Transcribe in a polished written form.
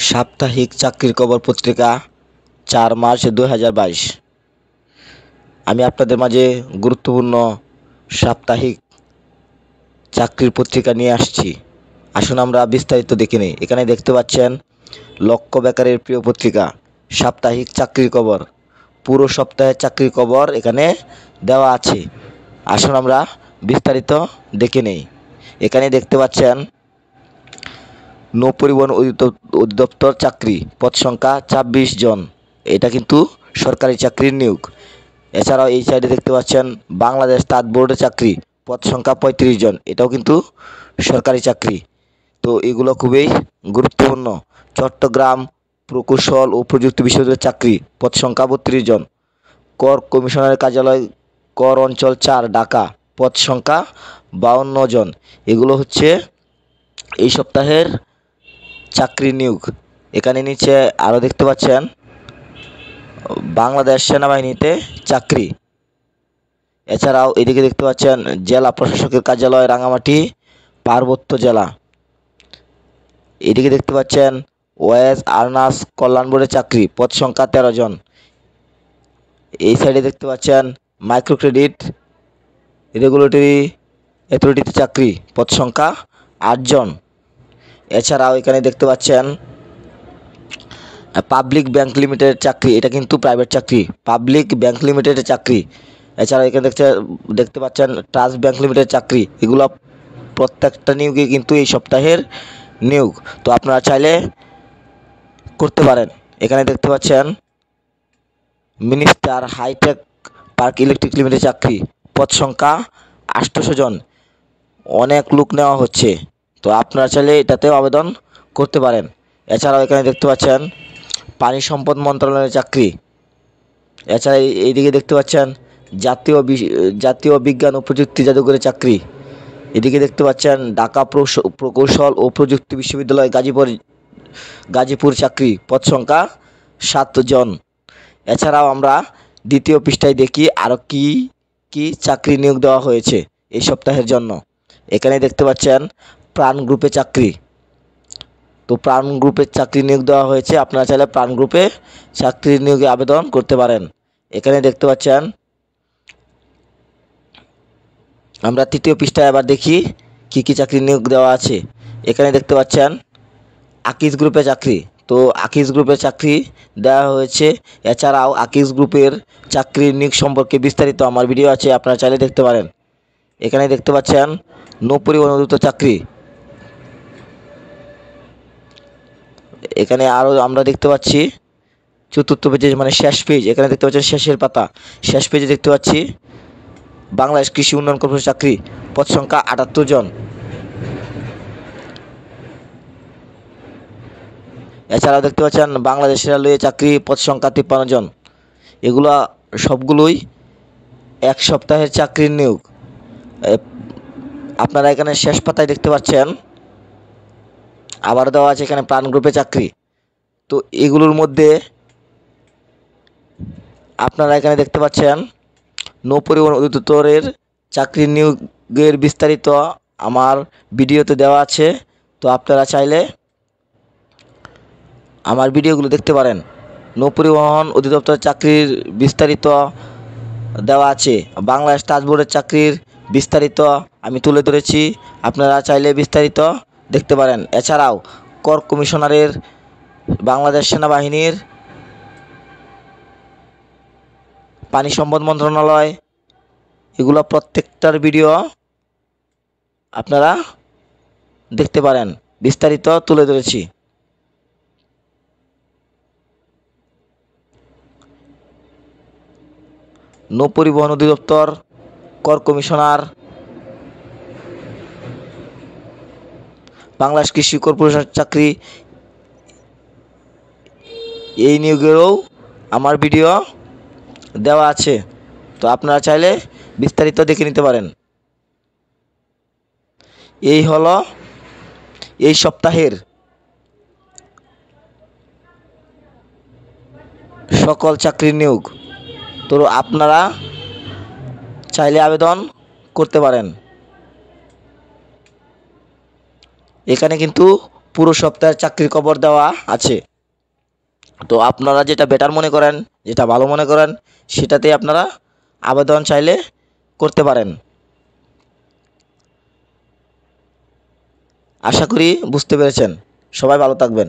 সাপ্তাহিক চাকরির খবর পত্রিকা ৪ মার্চ ২০২২। আমি আপনাদের মাঝে গুরুত্বপূর্ণ সাপ্তাহিক চাকরির পত্রিকা নিয়ে আসছি। আসুন আমরা বিস্তারিত দেখে নিই। এখানে দেখতে পাচ্ছেন লক্ষ বেকারের প্রিয় পত্রিকা সাপ্তাহিক চাকরির খবর। পুরো সপ্তাহের চাকরির খবর এখানে দেওয়া আছে। আসুন আমরা বিস্তারিত দেখে নেই। এখানে দেখতে পাচ্ছেন নৌ পরিবহন অধিদপ্তর চাকরি, পদ সংখ্যা ২৬ জন। এটা কিন্তু সরকারি চাকরির নিয়োগ। এছাড়াও এই সাইডে দেখতে পাচ্ছেন বাংলাদেশ তাঁত বোর্ডের চাকরি, পদ সংখ্যা ৩৫ জন। এটাও কিন্তু সরকারি চাকরি। তো এগুলো খুবই গুরুত্বপূর্ণ। চট্টগ্রাম প্রকৌশল ও প্রযুক্তি বিশ্ববিদ্যালয়ের চাকরি, পদ সংখ্যা ৩২ জন। কর কমিশনারের কার্যালয়, কর অঞ্চল ৪, ঢাকা, পদ সংখ্যা ৫২ জন। এগুলো হচ্ছে এই সপ্তাহের চাকরি নিয়োগ। এখানে নিচে আরও দেখতে পাচ্ছেন বাংলাদেশ সেনাবাহিনীতে চাকরি। এছাড়াও এদিকে দেখতে পাচ্ছেন জেলা প্রশাসকের কার্যালয়, রাঙামাটি, পার্বত্য জেলা। এদিকে দেখতে পাচ্ছেন ওয়েজ আর্নার্স কল্যাণ বোর্ডের চাকরি, পদ সংখ্যা ১৩ জন। এই সাইডে দেখতে পাচ্ছেন মাইক্রো ক্রেডিট রেগুলেটরি অথরিটিতে চাকরি, পদ সংখ্যা ৮ জন। এছাড়াও এখানে দেখতে পাচ্ছেন পাবলিক ব্যাংক লিমিটেডের চাকরি। এটা কিন্তু প্রাইভেট চাকরি, পাবলিক ব্যাংক লিমিটেডের চাকরি। এছাড়াও এখানে দেখতে পাচ্ছেন ট্রাস্ট ব্যাংক লিমিটেডের চাকরি। এগুলো প্রত্যেকটা নিয়োগে কিন্তু এই সপ্তাহের নিয়োগ। তো আপনারা চাইলে করতে পারেন। এখানে দেখতে পাচ্ছেন minister hitech park electric limited চাকরি, পদ সংখ্যা ৮০০ জন। অনেক লোক নেওয়া হচ্ছে। তো আপনারা চাইলে এটাতেও আবেদন করতে পারেন। এছাড়াও এখানে দেখতে পাচ্ছেন পানি সম্পদ মন্ত্রণালয়ের চাকরি। এছাড়া এইদিকে দেখতে পাচ্ছেন জাতীয় বিজ্ঞান ও প্রযুক্তি জাদুঘরের চাকরি। এদিকে দেখতে পাচ্ছেন ঢাকা প্রকৌশল ও প্রযুক্তি বিশ্ববিদ্যালয় গাজীপুর চাকরি, পদ সংখ্যা ৭ জন। এছাড়াও আমরা দ্বিতীয় পৃষ্ঠায় দেখি আরও কি চাকরি নিয়োগ দেওয়া হয়েছে এই সপ্তাহের জন্য। এখানে দেখতে পাচ্ছেন প্রাণ গ্রুপে চাকরি। তো প্রাণ গ্রুপের চাকরি নিয়োগ দেওয়া হয়েছে। আপনারা চাইলে প্রাণ গ্রুপে চাকরি নিয়োগে আবেদন করতে পারেন। এখানে দেখতে পাচ্ছেন আমরা তৃতীয় পৃষ্ঠায় আবার দেখি কি চাকরি নিয়োগ দেওয়া আছে। এখানে দেখতে পাচ্ছেন আকিজ গ্রুপে চাকরি। তো আকিজ গ্রুপের চাকরি দেওয়া হয়েছে। এছাড়াও আকিজ গ্রুপের চাকরির নিয়োগ সম্পর্কে বিস্তারিত আমার ভিডিও আছে, আপনারা চাইলে দেখতে পারেন। এখানে দেখতে পাচ্ছেন নৌ পরিবহন অধিদপ্তর চাকরি। এখানে আরও আমরা দেখতে পাচ্ছি চতুর্থ পেজে, মানে শেষ পেজ। এখানে দেখতে পাচ্ছেন শেষের পাতা, শেষ পেজে দেখতে পাচ্ছি বাংলাদেশ কৃষি উন্নয়ন কর্পোরেশন চাকরি, পদ সংখ্যা ৭৮ জন। এছাড়াও দেখতে পাচ্ছেন বাংলাদেশ রেলওয়ে চাকরি, পদ সংখ্যা ৫৩ জন। এগুলা সবগুলোই এক সপ্তাহের চাকরির নিয়োগ। আপনারা এখানে শেষ পাতায় দেখতে পাচ্ছেন আবার দেওয়া আছে এখানে প্রাণ গ্রুপে চাকরি। তো এগুলোর মধ্যে আপনারা এখানে দেখতে পাচ্ছেন নৌ পরিবহন অধিদপ্তরের চাকরির নিয়োগের বিস্তারিত আমার ভিডিওতে দেওয়া আছে। তো আপনারা চাইলে আমার ভিডিওগুলো দেখতে পারেন। নৌ পরিবহন অধিদপ্তর চাকরির বিস্তারিত দেওয়া আছে। বাংলাদেশ তাঁত বোর্ডের চাকরির বিস্তারিত আমি তুলে ধরেছি, আপনারা চাইলে বিস্তারিত দেখতে পারেন। এছাড়াও কর কমিশনারের, বাংলাদেশ সেনাবাহিনীর, পানি সম্পদ মন্ত্রণালয়, এগুলো প্রত্যেকটার ভিডিও আপনারা দেখতে পারেন, বিস্তারিত তুলে ধরেছি। নৌ পরিবহন অধিদপ্তর, কর কমিশনার, বাংলাদেশ কৃষি কর্পোরেশন চাকরি, এই নিয়োগেরও আমার ভিডিও দেওয়া আছে। তো আপনারা চাইলে বিস্তারিত দেখে নিতে পারেন। এই হলো এই সপ্তাহের সকল চাকরির নিয়োগ। তো আপনারা চাইলে আবেদন করতে পারেন। এখানে কিন্তু পুরো সপ্তাহের চাকরির খবর দেওয়া আছে। তো আপনারা যেটা বেটার মনে করেন, যেটা ভালো মনে করেন, সেটাতে আপনারা আবেদন চাইলে করতে পারেন। আশা করি বুঝতে পেরেছেন। সবাই ভালো থাকবেন।